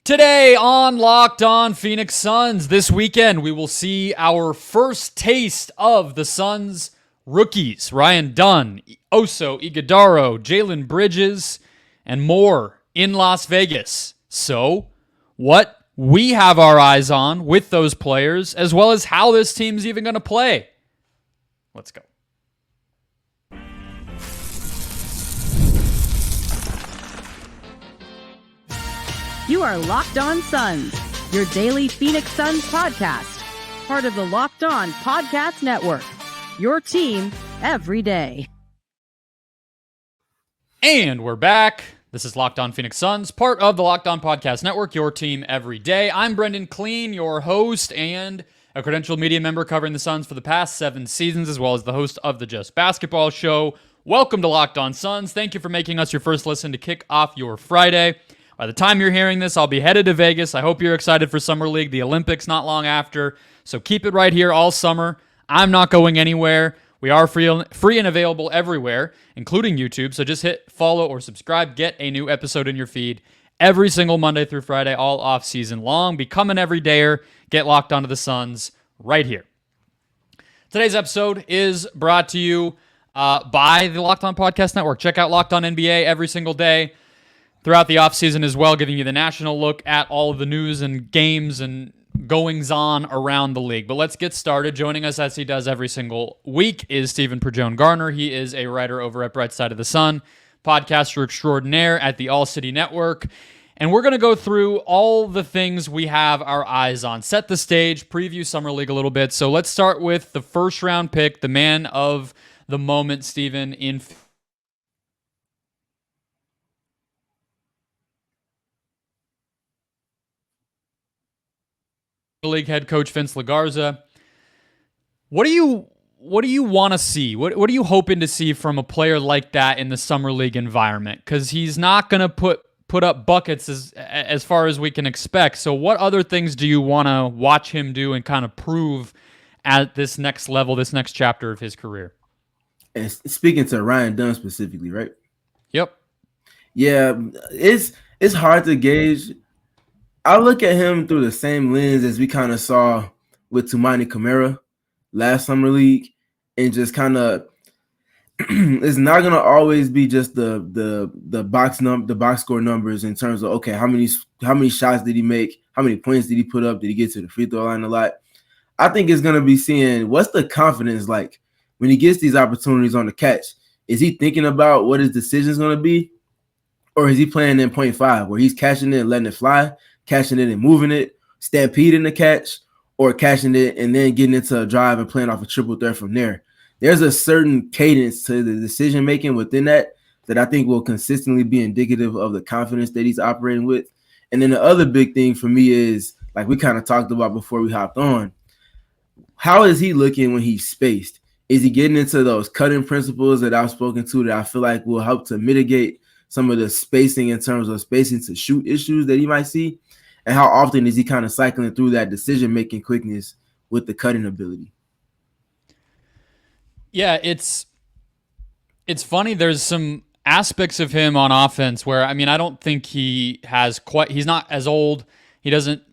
Today on Locked On Phoenix Suns, this weekend we will see our first taste of the Suns rookies. Ryan Dunn, Oso Ighodaro, Jalen Bridges, and more in Las Vegas. So, what we have our eyes on with those players, as well as how this team's even going to play. Let's go. You are Locked On Suns, your daily Phoenix Suns podcast, part of the Locked On Podcast Network, your team every day. And we're back. This is Locked On Phoenix Suns, part of the Locked On Podcast Network, your team every day. I'm Brendon Kleen, your host and a credentialed media member covering the Suns for the past 7 seasons, as well as the host of the Just Basketball Show. Welcome to Locked On Suns. Thank you for making us your first listen to kick off your Friday. By the time you're hearing this, I'll be headed to Vegas. I hope you're excited for Summer League, the Olympics not long after. So keep it right here all summer. I'm not going anywhere. We are free and available everywhere, including YouTube. So just hit follow or subscribe. Get a new episode in your feed every single Monday through Friday, all off season long. Become an everydayer. Get locked onto the Suns right here. Today's episode is brought to you by the Locked On Podcast Network. Check out Locked On NBA every single day throughout the offseason as well, giving you the national look at all of the news and games and goings-on around the league. But let's get started. Joining us, as he does every single week, is Stephen Perjone-Garner. He is a writer over at Bright Side of the Sun, podcaster extraordinaire at the All City Network. And we're going to go through all the things we have our eyes on, set the stage, preview Summer League a little bit. So let's start with the first-round pick, the man of the moment, Stephen, in League head coach Vince LaGarza. What do you want to see? What are you hoping to see from a player like that in the Summer League environment? Because he's not going to put up buckets as far as we can expect. So what other things do you want to watch him do and kind of prove at this next level, this next chapter of his career? And speaking to Ryan Dunn specifically, right? Yep. Yeah, it's hard to gauge. I look at him through the same lens as we kind of saw with Toumani Camara last Summer League, and just kind of it's not gonna always be just the box score numbers in terms of okay, how many shots did he make, how many points did he put up, did he get to the free throw line a lot? I think it's gonna be seeing what's the confidence like when he gets these opportunities on the catch. Is he thinking about what his decision is gonna be, or is he playing in 0.5 where he's catching it and letting it fly? Catching it and moving it, stampeding the catch, or catching it and then getting into a drive and playing off a triple threat from there. There's a certain cadence to the decision-making within that I think will consistently be indicative of the confidence that he's operating with. And then the other big thing for me is, like we kind of talked about before we hopped on, how is he looking when he's spaced? Is he getting into those cutting principles that I've spoken to that I feel like will help to mitigate some of the spacing in terms of spacing to shoot issues that he might see? And how often is he kind of cycling through that decision-making quickness with the cutting ability? Yeah, it's funny. There's some aspects of him on offense where, I mean, I don't think he's not as old. He doesn't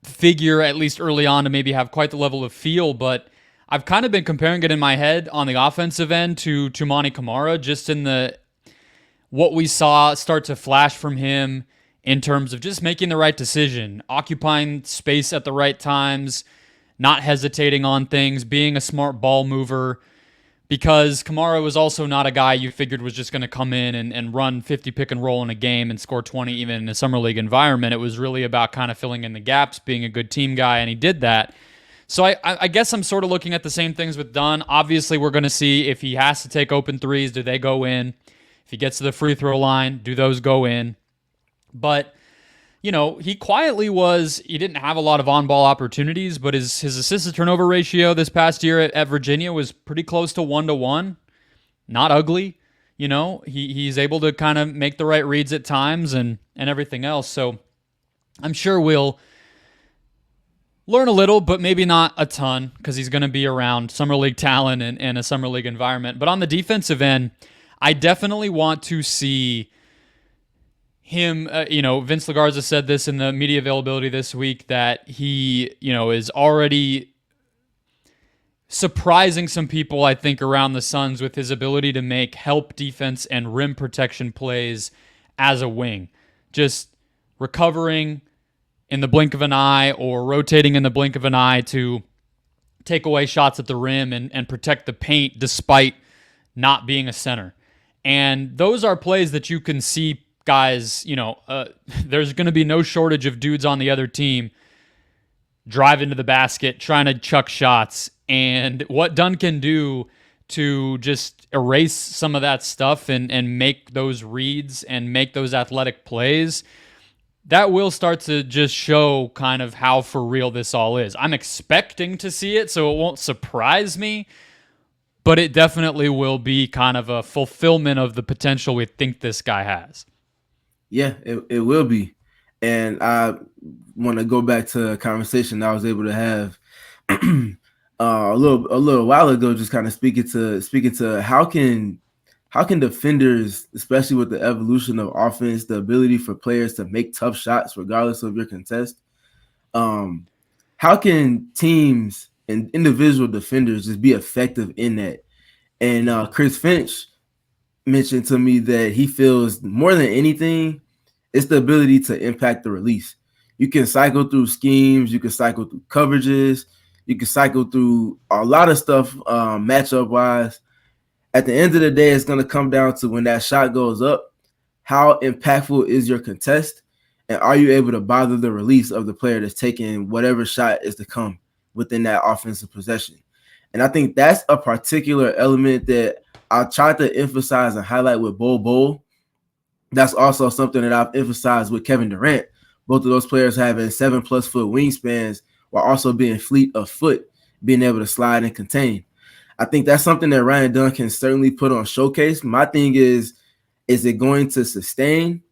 figure, at least early on, to maybe have quite the level of feel, but I've kind of been comparing it in my head on the offensive end to Toumani Camara, just in what we saw start to flash from him in terms of just making the right decision, occupying space at the right times, not hesitating on things, being a smart ball mover, because Camara was also not a guy you figured was just going to come in and run 50 pick and roll in a game and score 20 even in a Summer League environment. It was really about kind of filling in the gaps, being a good team guy, and he did that. So I guess I'm sort of looking at the same things with Dunn. Obviously, we're going to see if he has to take open threes, do they go in? If he gets to the free throw line, do those go in? But, you know, he didn't have a lot of on-ball opportunities, but his assist-to-turnover ratio this past year at Virginia was pretty close to 1-to-1. Not ugly. You know, he's able to kind of make the right reads at times and everything else. So I'm sure we'll learn a little, but maybe not a ton, because he's going to be around Summer League talent and a Summer League environment. But on the defensive end, I definitely want to see him, Vince LaGarza said this in the media availability this week that he, is already surprising some people, I think, around the Suns with his ability to make help defense and rim protection plays as a wing. Just recovering in the blink of an eye or rotating in the blink of an eye to take away shots at the rim and protect the paint despite not being a center. And those are plays that you can see guys, there's going to be no shortage of dudes on the other team drive into the basket, trying to chuck shots. And what Dunn can do to just erase some of that stuff and make those reads and make those athletic plays, that will start to just show kind of how for real this all is. I'm expecting to see it, so it won't surprise me, but it definitely will be kind of a fulfillment of the potential we think this guy has. Yeah, it will be. And I want to go back to a conversation I was able to have a little while ago, just kind of speaking to how can defenders, especially with the evolution of offense, the ability for players to make tough shots regardless of your contest, how can teams and individual defenders just be effective in that? And Chris Finch mentioned to me that he feels more than anything, it's the ability to impact the release. You can cycle through schemes, you can cycle through coverages, you can cycle through a lot of stuff matchup-wise. At the end of the day, it's going to come down to when that shot goes up, how impactful is your contest, and are you able to bother the release of the player that's taking whatever shot is to come within that offensive possession. And I think that's a particular element that I tried to emphasize and highlight with Bol. That's also something that I've emphasized with Kevin Durant. Both of those players having 7+ foot wingspans while also being fleet of foot, being able to slide and contain. I think that's something that Ryan Dunn can certainly put on showcase. My thing is it going to sustain?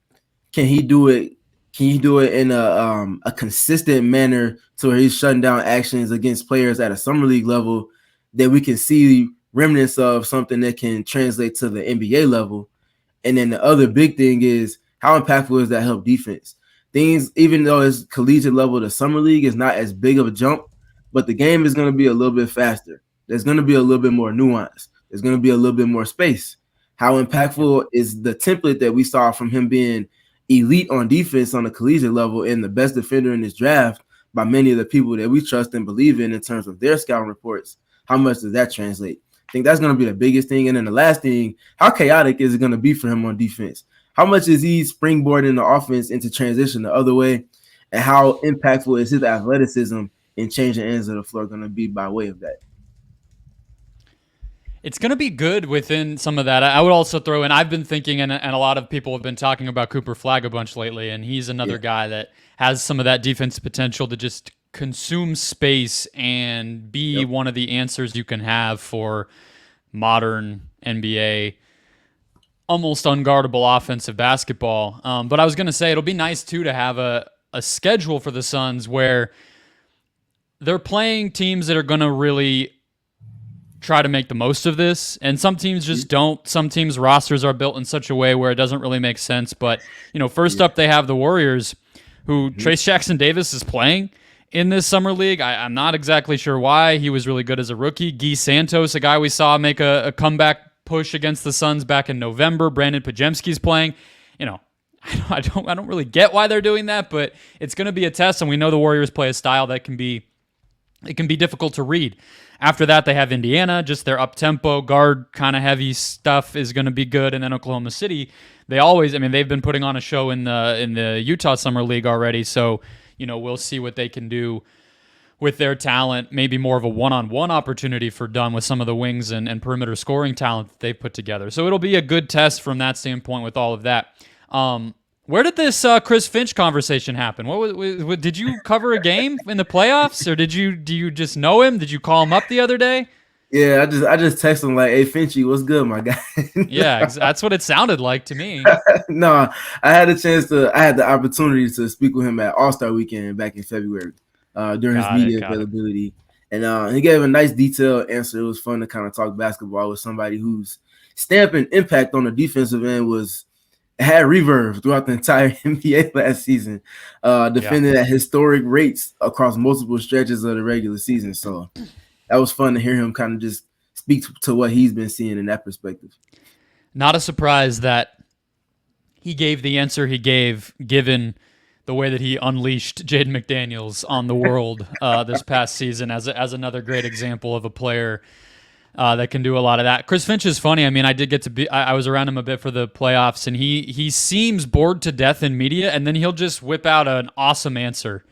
Can he do it? Can he do it in a consistent manner to where he's shutting down actions against players at a summer league level that we can see remnants of something that can translate to the NBA level? And then the other big thing is how impactful is that help defense? Things, even though it's collegiate level, the summer league is not as big of a jump, but the game is going to be a little bit faster. There's going to be a little bit more nuance. There's going to be a little bit more space. How impactful is the template that we saw from him being elite on defense on the collegiate level and the best defender in this draft by many of the people that we trust and believe in terms of their scouting reports? How much does that translate? I think that's going to be the biggest thing. And then the last thing, how chaotic is it going to be for him on defense? How much is he springboarding the offense into transition the other way? And how impactful is his athleticism in changing ends of the floor going to be by way of that? It's going to be good within some of that. I would also throw in, I've been thinking, and a lot of people have been talking about Cooper Flagg a bunch lately, and he's another guy that has some of that defensive potential to just consume space and be one of the answers you can have for modern NBA, almost unguardable offensive basketball. But I was going to say, it'll be nice, too, to have a schedule for the Suns where they're playing teams that are going to really try to make the most of this, and some teams just don't. Some teams' rosters are built in such a way where it doesn't really make sense. But, first up, they have the Warriors, who Trace Jackson-Davis is playing in this summer league. I'm not exactly sure why. He was really good as a rookie. Guy Santos, a guy we saw make a comeback push against the Suns back in November. Brandon Pajemski's playing. I don't really get why they're doing that, but it's going to be a test, and we know the Warriors play a style that can be difficult to read. After that, they have Indiana, just their up-tempo, guard kind of heavy stuff is going to be good. And then Oklahoma City, they've been putting on a show in the Utah Summer League already. So, we'll see what they can do with their talent. Maybe more of a one-on-one opportunity for Dunn with some of the wings and perimeter scoring talent that they've put together. So it'll be a good test from that standpoint with all of that. Where did this Chris Finch conversation happen? What did you cover a game in the playoffs, or do you just know him? Did you call him up the other day? Yeah, I just texted him like, "Hey, Finchy, what's good, my guy?" Yeah, that's what it sounded like to me. No, I had the opportunity to speak with him at All-Star Weekend back in February during his media availability, and he gave a nice detailed answer. It was fun to kind of talk basketball with somebody whose stamp and impact on the defensive end was had reverb throughout the entire NBA last season, defending at historic rates across multiple stretches of the regular season. So that was fun to hear him kind of just speak to what he's been seeing in that perspective. Not a surprise that he gave the answer he gave, given the way that he unleashed Jaden McDaniels on the world this past season as another great example of a player that can do a lot of that. Chris Finch is funny. I mean, I was around him a bit for the playoffs, and he seems bored to death in media, and then he'll just whip out an awesome answer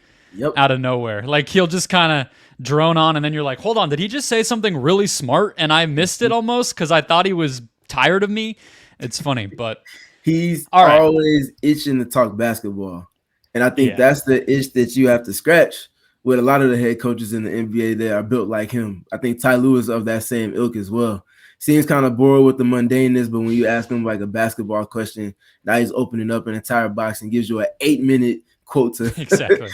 out of nowhere. Like, he'll just kind of drone on, and then you're like, hold on, did he just say something really smart and I missed it almost because I thought he was tired of me? It's funny, but he's always itching to talk basketball. And I think that's the itch that you have to scratch with a lot of the head coaches in the NBA that are built like him. I think Ty Lue is of that same ilk as well. Seems kind of bored with the mundaneness, but when you ask him like a basketball question, now he's opening up an entire box and gives you an 8-minute quote to exactly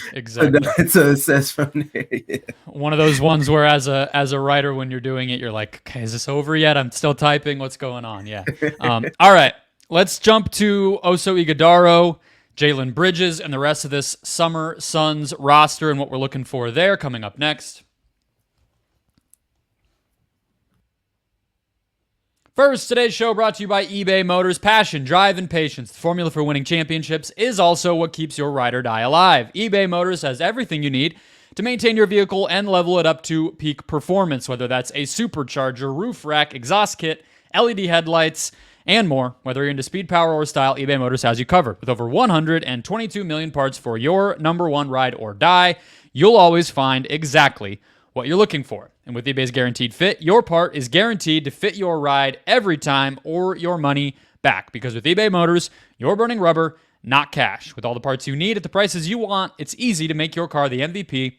to assess from there. Yeah. One of those ones where as a writer, when you're doing it, you're like, okay, is this over yet? I'm still typing. What's going on? Yeah. All right, let's jump to Oso Ighodaro, Jalen Bridges, and the rest of this Summer Suns roster and what we're looking for there coming up next. First, today's show brought to you by eBay Motors. Passion, drive, and patience. The formula for winning championships is also what keeps your ride or die alive. eBay Motors has everything you need to maintain your vehicle and level it up to peak performance, whether that's a supercharger, roof rack, exhaust kit, LED headlights, and more. Whether you're into speed, power, or style, eBay Motors has you covered. With over 122 million parts for your number one ride or die, you'll always find exactly what you're looking for. And with eBay's Guaranteed Fit, your part is guaranteed to fit your ride every time or your money back. Because with eBay Motors, you're burning rubber, not cash. With all the parts you need at the prices you want, it's easy to make your car the MVP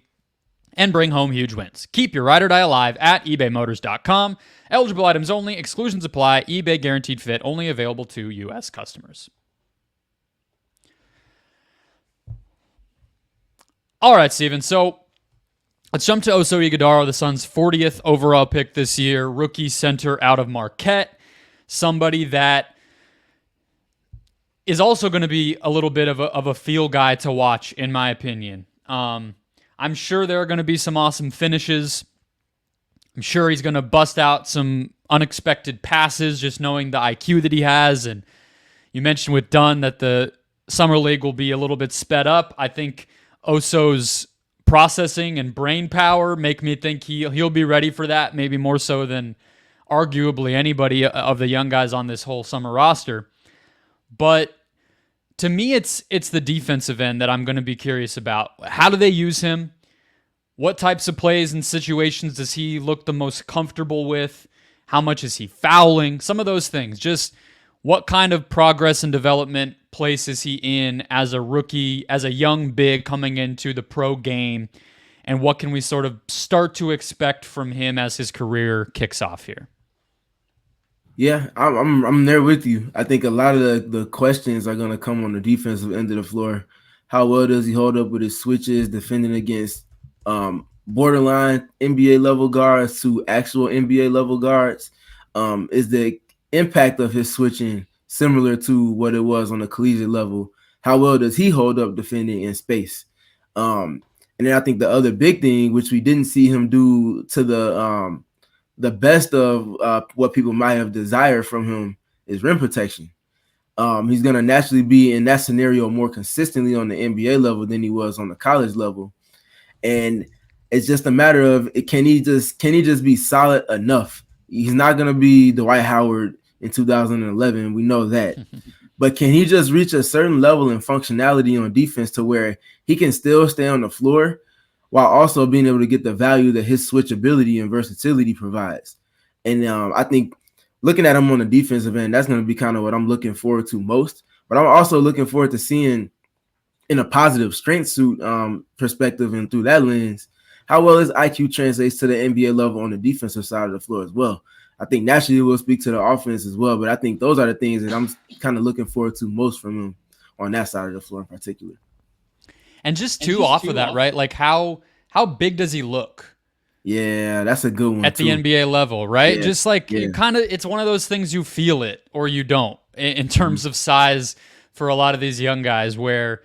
and bring home huge wins. Keep your ride or die alive at ebaymotors.com. Eligible items only. Exclusions apply. eBay Guaranteed Fit only available to U.S. customers. All right, Steven. So let's jump to Oso Ighodaro, the Suns' 40th overall pick this year, rookie center out of Marquette, somebody that is also going to be a little bit of a feel guy to watch, in my opinion. I'm sure there are going to be some awesome finishes. I'm sure he's going to bust out some unexpected passes, just knowing the IQ that he has. And you mentioned with Dunn that the Summer League will be a little bit sped up. I think Oso's processing and brain power make me think he'll be ready for that, maybe more so than arguably anybody of the young guys on this whole summer roster. But to me, it's the defensive end that I'm going to be curious about. How do they use him? What types of plays and situations does he look the most comfortable with? How much is he fouling? Some of those things. Just what kind of progress and development place is he in as a rookie, as a young big coming into the pro game? And what can we sort of start to expect from him as his career kicks off here? Yeah, I'm there with you. I think a lot of the questions are going to come on the defensive end of the floor. How well does he hold up with his switches, defending against borderline NBA level guards to actual NBA level guards? Is the impact of his switching similar to what it was on the collegiate level? How well does he hold up defending in space? And then I think the other big thing, which we didn't see him do to the best of what people might have desired from him, is rim protection. He's going to naturally be in that scenario more consistently on the NBA level than he was on the college level. And it's just a matter of, can he just be solid enough? He's not going to be Dwight Howard in 2011. We know that. But can he just reach a certain level and functionality on defense to where he can still stay on the floor while also being able to get the value that his switchability and versatility provides? And I think looking at him on the defensive end, that's going to be kind of what I'm looking forward to most. But I'm also looking forward to seeing, in a positive strength suit perspective and through that lens, how well his IQ translates to the NBA level on the defensive side of the floor as well. I think naturally we'll speak to the offense as well, but I think those are the things that I'm kind of looking forward to most from him on that side of the floor in particular. And just off of that, right? Like how big does he look? Yeah, that's a good one at the NBA level, right? Yeah, just like kind of, it's one of those things you feel it or you don't. in terms of size for a lot of these young guys where,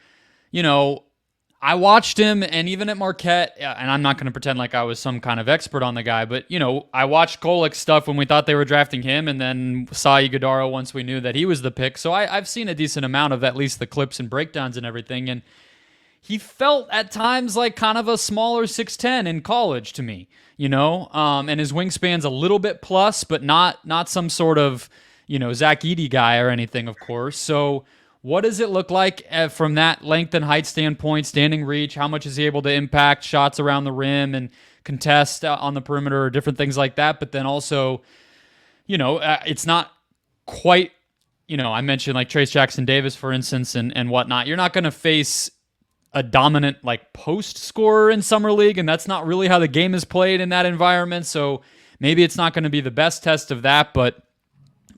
I watched him, and even at Marquette, and I'm not going to pretend like I was some kind of expert on the guy, but, I watched Kolik's stuff when we thought they were drafting him, and then saw Ighodaro once we knew that he was the pick. So I've seen a decent amount of at least the clips and breakdowns and everything, and he felt at times like kind of a smaller 6'10" in college to me, and his wingspan's a little bit plus, but not some sort of, Zach Edey guy or anything, of course. So what does it look like from that length and height standpoint, standing reach? How much is he able to impact shots around the rim and contest on the perimeter or different things like that? But then also, it's not quite, I mentioned like Trace Jackson Davis, for instance, and whatnot. You're not going to face a dominant like post scorer in summer league, and that's not really how the game is played in that environment. So maybe it's not going to be the best test of that, but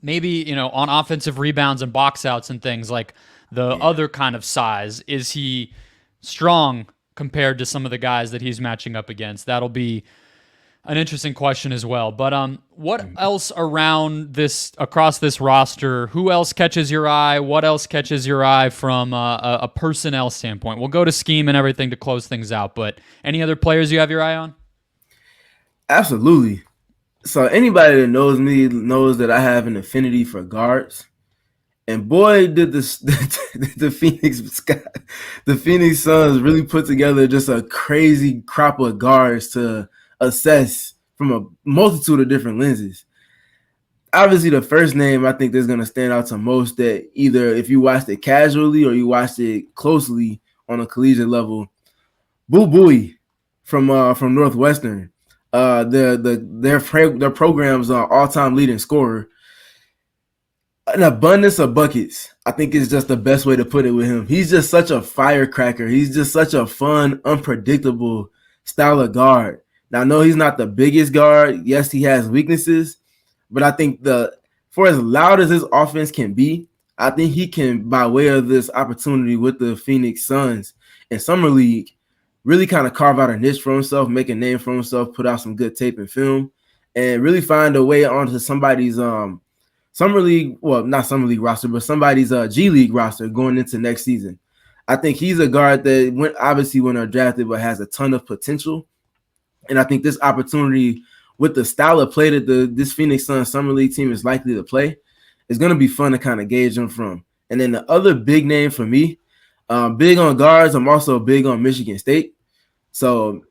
maybe, on offensive rebounds and box outs and things like the other kind of size, is he strong compared to some of the guys that he's matching up against? That'll be an interesting question as well. But what else across this roster? Who else catches your eye? What else catches your eye from a personnel standpoint? We'll go to scheme and everything to close things out, but any other players you have your eye on? Absolutely. So anybody that knows me knows that I have an affinity for guards, and boy, did the Phoenix Suns really put together just a crazy crop of guards to assess from a multitude of different lenses. Obviously, the first name I think that's going to stand out to most, that either if you watched it casually or you watched it closely on a collegiate level, Buie from Northwestern. Their program's all-time leading scorer. An abundance of buckets, I think, is just the best way to put it with him. He's just such a firecracker. He's just such a fun, unpredictable style of guard. Now, I know he's not the biggest guard. Yes, he has weaknesses, but I think for as loud as his offense can be, I think he can, by way of this opportunity with the Phoenix Suns in Summer League, really kind of carve out a niche for himself, make a name for himself, put out some good tape and film, and really find a way onto somebody's Summer League, well, not Summer League roster, but somebody's G League roster going into next season. I think he's a guard that went undrafted, but has a ton of potential. And I think this opportunity with the style of play that this Phoenix Suns Summer League team is likely to play is going to be fun to kind of gauge him from. And then the other big name for me, big on guards, I'm also big on Michigan State. So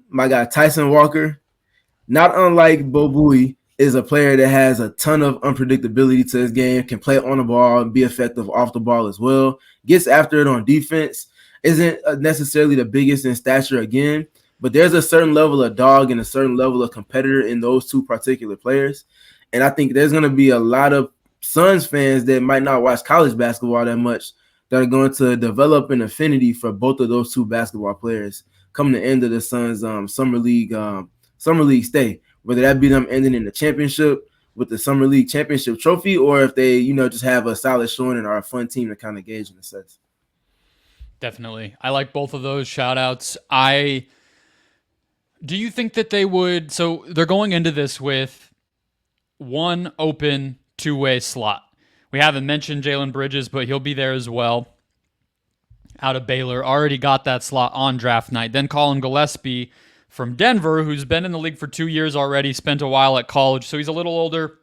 my guy Tyson Walker, not unlike Buie, is a player that has a ton of unpredictability to his game, can play on the ball and be effective off the ball as well, gets after it on defense, isn't necessarily the biggest in stature again, but there's a certain level of dog and a certain level of competitor in those two particular players. And I think there's going to be a lot of Suns fans that might not watch college basketball that much that are going to develop an affinity for both of those two basketball players come the end of the Suns summer league stay, whether that be them ending in the championship with the Summer League championship trophy, or if they, just have a solid showing and are a fun team to kind of gauge in a sense. Definitely. I like both of those shout outs. Do you think that they would, so they're going into this with one open two-way slot. We haven't mentioned Jalen Bridges, but he'll be there as well. Out of Baylor, already got that slot on draft night. Then Colin Gillespie from Denver, who's been in the league for 2 years already, spent a while at college, so he's a little older,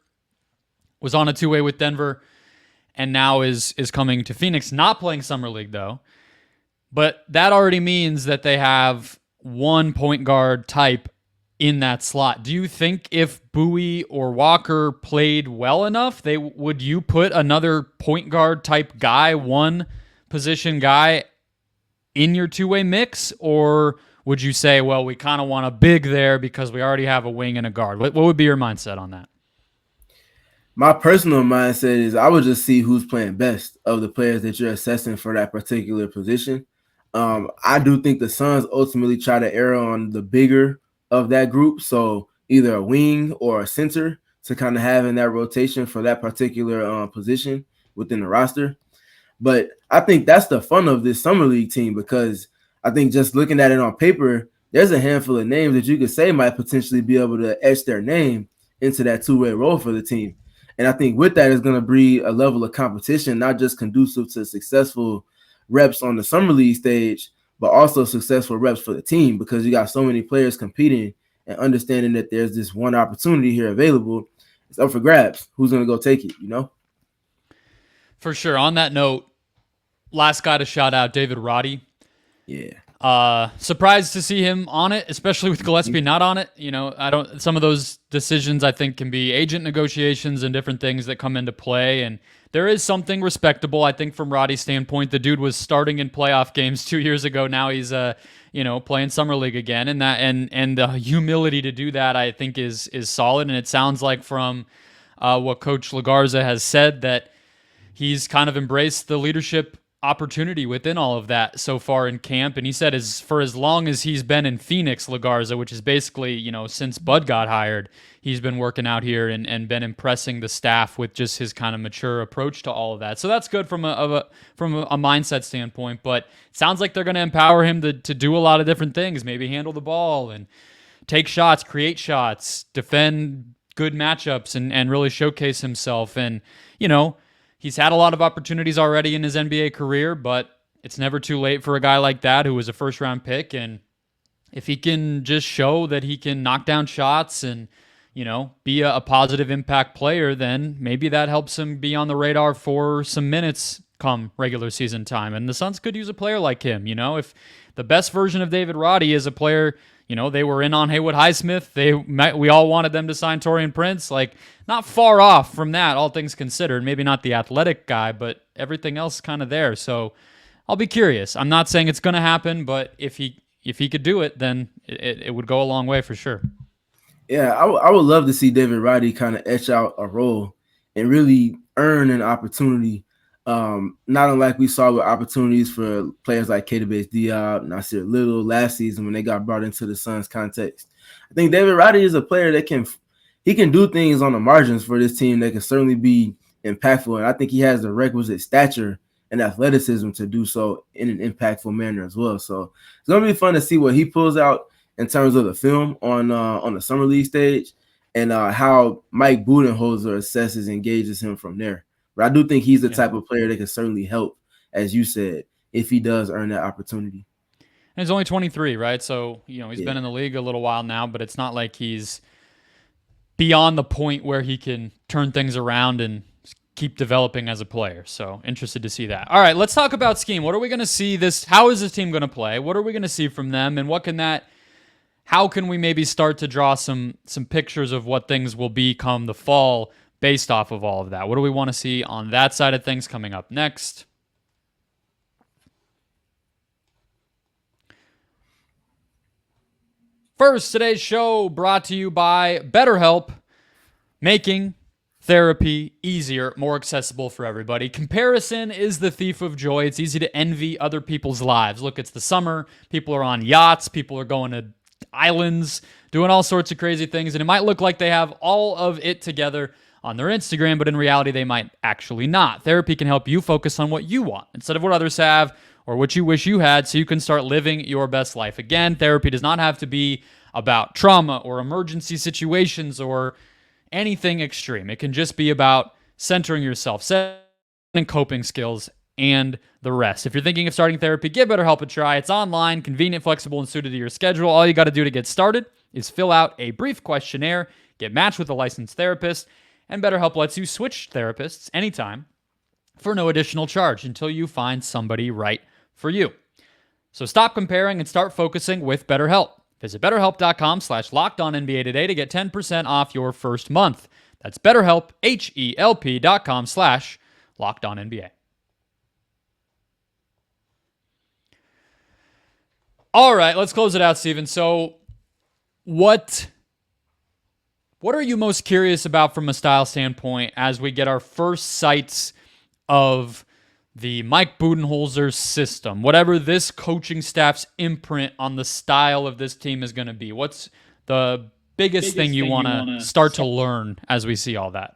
was on a two-way with Denver, and now is coming to Phoenix, not playing Summer League, though. But that already means that they have one point guard type in that slot. Do you think if Buie or Walker played well enough, would you put another point guard type guy, one position guy, in your two-way mix? Or would you say, well, we kind of want a big there because we already have a wing and a guard? What would be your mindset on that? My personal mindset is I would just see who's playing best of the players that you're assessing for that particular position. I do think the Suns ultimately try to err on the bigger of that group, so either a wing or a center to kind of have in that rotation for that particular position within the roster. But I think that's the fun of this Summer League team, because I think just looking at it on paper, there's a handful of names that you could say might potentially be able to etch their name into that two-way role for the team. And I think with that is going to breed a level of competition, not just conducive to successful reps on the summer league stage, but also successful reps for the team, because you got so many players competing and understanding that there's this one opportunity here available. It's up for grabs. Who's going to go take it, you know? For sure. On that note, last guy to shout out, David Roddy. Yeah. Surprised to see him on it, especially with Gillespie not on it. You know, some of those decisions I think can be agent negotiations and different things that come into play. And there is something respectable, I think, from Roddy's standpoint. The dude was starting in playoff games 2 years ago. Now he's playing summer league again, and that and the humility to do that, I think, is solid. And it sounds like from what Coach LaGarza has said that he's kind of embraced the leadership opportunity within all of that so far in camp. And he said for as long as he's been in Phoenix, LaGarza, which is basically, since Bud got hired, he's been working out here and been impressing the staff with just his kind of mature approach to all of that. So that's good from a mindset standpoint, but it sounds like they're going to empower him to do a lot of different things, maybe handle the ball and take shots, create shots, defend good matchups, and really showcase himself. And, he's had a lot of opportunities already in his NBA career, but it's never too late for a guy like that who was a first-round pick. And if he can just show that he can knock down shots and, be a positive impact player, then maybe that helps him be on the radar for some minutes come regular season time. And the Suns could use a player like him. If the best version of David Roddy is a player, they were in on Haywood Highsmith. We all wanted them to sign Taurean Prince. Like, not far off from that, all things considered. Maybe not the athletic guy, but everything else kind of there. So I'll be curious. I'm not saying it's going to happen, but if he could do it, then it would go a long way for sure. Yeah, I would love to see David Roddy kind of etch out a role and really earn an opportunity. Not unlike we saw with opportunities for players like Keita Diop, Nasir Little last season when they got brought into the Suns context. I think David Roddy is a player that can do things on the margins for this team that can certainly be impactful. And I think he has the requisite stature and athleticism to do so in an impactful manner as well. So it's going to be fun to see what he pulls out in terms of the film on the summer league stage, and how Mike Budenholzer assesses and engages him from there. But I do think he's the type of player that can certainly help, as you said, if he does earn that opportunity. And he's only 23, right? So, he's been in the league a little while now, but it's not like he's beyond the point where he can turn things around and keep developing as a player. So interested to see that. All right, let's talk about scheme. What are we going to see how is this team going to play? What are we going to see from them? And how can we maybe start to draw some pictures of what things will be come the fall based off of all of that? What do we want to see on that side of things coming up next? First, today's show brought to you by BetterHelp, making therapy easier, more accessible for everybody. Comparison is the thief of joy. It's easy to envy other people's lives. Look, it's the summer. People are on yachts. People are going to islands, doing all sorts of crazy things, and it might look like they have all of it together on their Instagram, but in reality, they might actually not. Therapy can help you focus on what you want instead of what others have or what you wish you had, so you can start living your best life. Again, therapy does not have to be about trauma or emergency situations or anything extreme. It can just be about centering yourself, and coping skills, and the rest. If you're thinking of starting therapy, give BetterHelp a try. It's online, convenient, flexible, and suited to your schedule. All you got to do to get started is fill out a brief questionnaire, get matched with a licensed therapist, and BetterHelp lets you switch therapists anytime for no additional charge until you find somebody right for you. So stop comparing and start focusing with BetterHelp. Visit BetterHelp.com/LockedOnNBA today to get 10% off your first month. That's BetterHelp, HELP.com/LockedOnNBA. All right, let's close it out, Steven. So what are you most curious about from a style standpoint as we get our first sights of the Mike Budenholzer system, whatever this coaching staff's imprint on the style of this team is going to be? What's the biggest thing you want to start to learn as we see all that?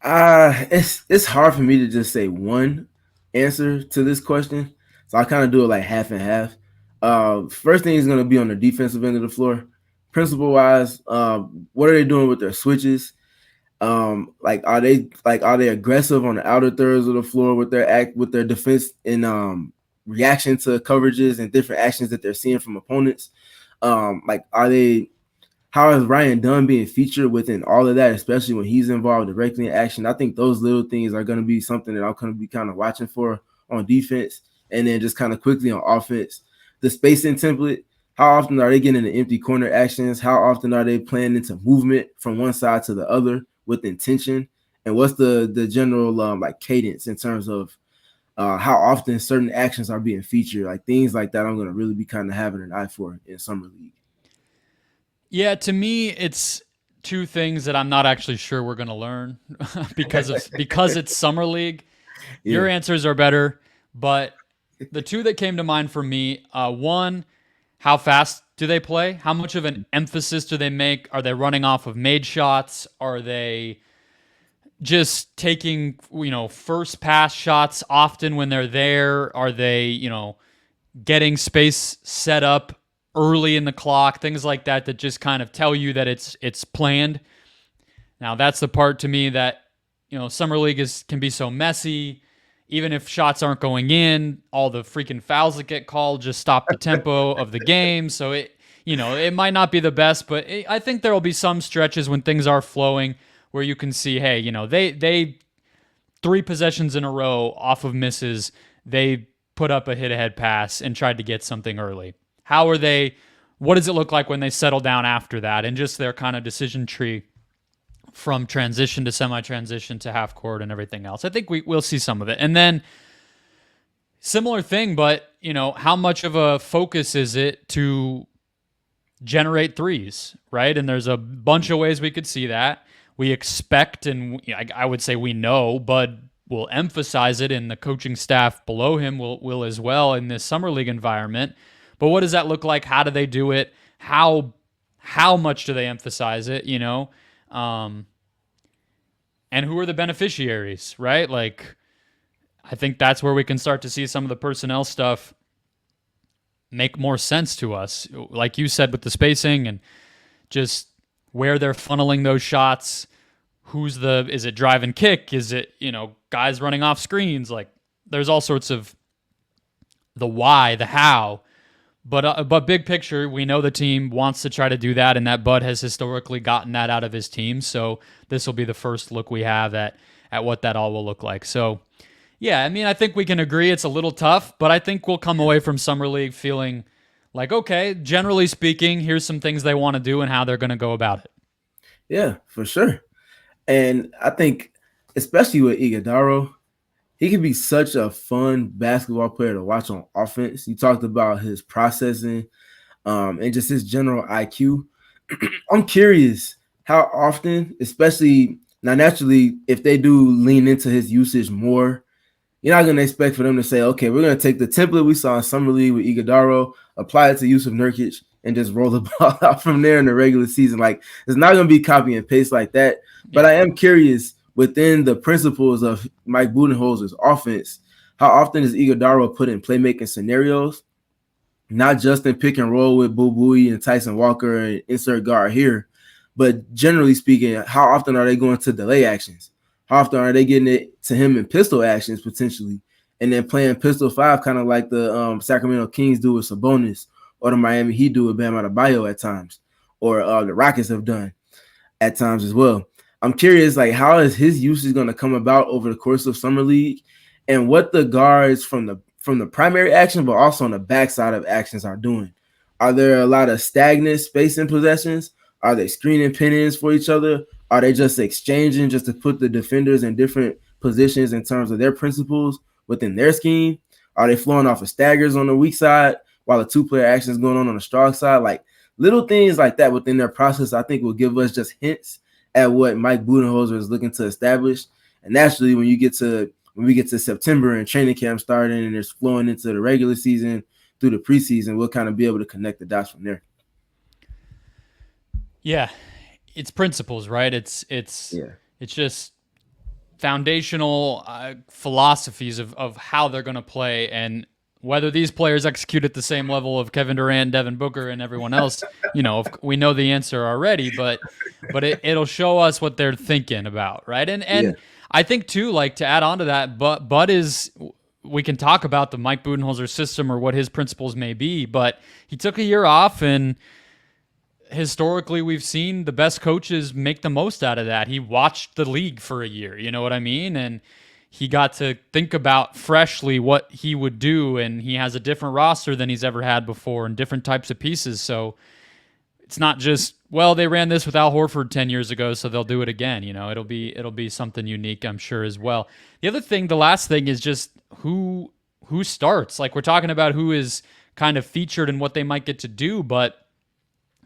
It's hard for me to just say one answer to this question. So I kind of do it like half and half. First thing is going to be on the defensive end of the floor. Principle-wise, what are they doing with their switches? Are they aggressive on the outer thirds of the floor with their defense and reaction to coverages and different actions that they're seeing from opponents? How is Ryan Dunn being featured within all of that, especially when he's involved directly in action? I think those little things are going to be something that I'm going to be kind of watching for on defense. And then just kind of quickly on offense, the spacing template, how often are they getting the empty corner actions? How often are they playing into movement from one side to the other with intention? And what's the general cadence in terms of how often certain actions are being featured? Like things like that I'm going to really be kind of having an eye for in Summer League. Yeah, to me, it's two things that I'm not actually sure we're going to learn because it's Summer League. Yeah. Your answers are better, but the two that came to mind for me, one, how fast do they play? How much of an emphasis do they make? Are they running off of made shots? Are they just taking, first pass shots often when they're there? Are they, getting space set up early in the clock, things like that just kind of tell you that it's planned. Now that's the part to me that, Summer League can be so messy. Even if shots aren't going in, all the freaking fouls that get called just stop the tempo of the game. So it might not be the best, but I think there will be some stretches when things are flowing where you can see, hey, they 3 possessions in a row off of misses, they put up a hit-ahead pass and tried to get something early. What does it look like when they settle down after that, and just their kind of decision tree from transition to semi-transition to half court and everything else? I think we'll see some of it. And then similar thing, but how much of a focus is it to generate threes, right? And there's a bunch of ways we could see that. We expect, and I would say we know, Bud will emphasize it, and the coaching staff below him will as well in this Summer League environment. But what does that look like? How do they do it? How much do they emphasize it? And who are the beneficiaries, right? Like, I think that's where we can start to see some of the personnel stuff make more sense to us. Like you said, with the spacing and just where they're funneling those shots. Is it drive and kick? Is it, guys running off screens? Like, there's all sorts of the why, the how. But big picture, we know the team wants to try to do that, and that Bud has historically gotten that out of his team. So this will be the first look we have at what that all will look like. So, yeah, I think we can agree it's a little tough, but I think we'll come away from Summer League feeling like, okay, generally speaking, here's some things they want to do and how they're going to go about it. Yeah, for sure. And I think, especially with Ighodaro, he can be such a fun basketball player to watch on offense. You talked about his processing and just his general IQ. I'm curious how often, especially now, naturally, if they do lean into his usage more, you're not going to expect for them to say, okay, we're going to take the template we saw in Summer League with Ighodaro, apply it to Yusuf Nurkic, and just roll the ball out from there in the regular season. Like, it's not going to be copy and paste like that. But I am curious, within the principles of Mike Budenholzer's offense, how often is Ighodaro put in playmaking scenarios, not just in pick and roll with Buie and Tyson Walker and insert guard here, but generally speaking, how often are they going to delay actions? How often are they getting it to him in pistol actions potentially, and then playing pistol 5, kind of like the Sacramento Kings do with Sabonis, or the Miami Heat do with Bam Adebayo at times, or the Rockets have done at times as well. I'm curious, like, how is his usage going to come about over the course of Summer League, and what the guards from the primary action, but also on the backside of actions are doing. Are there a lot of stagnant spacing possessions? Are they screening pin-ins for each other? Are they just exchanging just to put the defenders in different positions in terms of their principles within their scheme? Are they flowing off of staggers on the weak side while the 2-player action is going on the strong side? Like, little things like that within their process, I think, will give us just hints at what Mike Budenholzer is looking to establish. And naturally, when we get to September and training camp starting and it's flowing into the regular season through the preseason, we'll kind of be able to connect the dots from there. Yeah, it's principles, right? It's just foundational philosophies of how they're going to play, and whether these players execute at the same level of Kevin Durant, Devin Booker, and everyone else, we know the answer already, but but it'll show us what they're thinking about, right? And I think too, like to add on to that, Bud is. We can talk about the Mike Budenholzer system or what his principles may be, but he took a year off, and historically we've seen the best coaches make the most out of that. He watched the league for a year, you know what I mean? And he got to think about freshly what he would do, and he has a different roster than he's ever had before and different types of pieces. So it's not just, well, they ran this with Al Horford 10 years ago, so they'll do it again. You know, it'll be something unique, I'm sure, as well. The last thing is just who starts. Like, we're talking about who is kind of featured and what they might get to do, but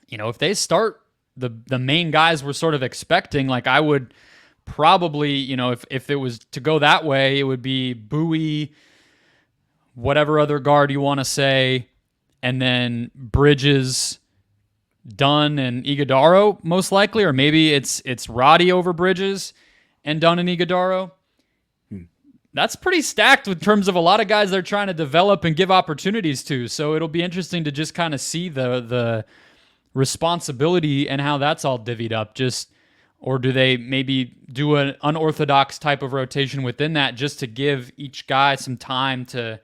you know, if they start the main guys we're sort of expecting, like I would probably, you know, if it was to go that way, it would be Buie, whatever other guard you want to say, and then Bridges, Dunn, and Ighodaro most likely, or maybe it's Roddy over Bridges and Dunn and Ighodaro. That's pretty stacked in terms of a lot of guys they're trying to develop and give opportunities to. So it'll be interesting to just kind of see the responsibility and how that's all divvied up. Or do they maybe do an unorthodox type of rotation within that just to give each guy some time to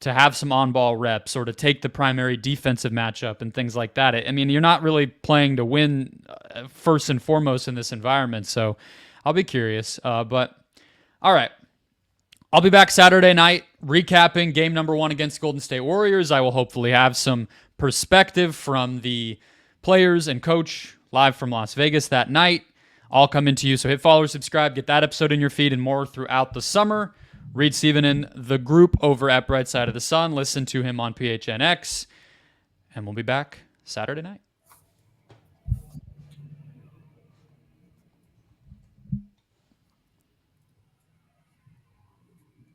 have some on-ball reps or to take the primary defensive matchup and things like that. I mean, you're not really playing to win first and foremost in this environment, so I'll be curious. But all right, I'll be back Saturday night recapping game number 1 against Golden State Warriors. I will hopefully have some perspective from the players and coach live from Las Vegas that night. All coming to you, so hit follow or subscribe, get that episode in your feed and more throughout the summer. Read Steven in the group over at Bright Side of the Sun. Listen to him on PHNX. And we'll be back Saturday night.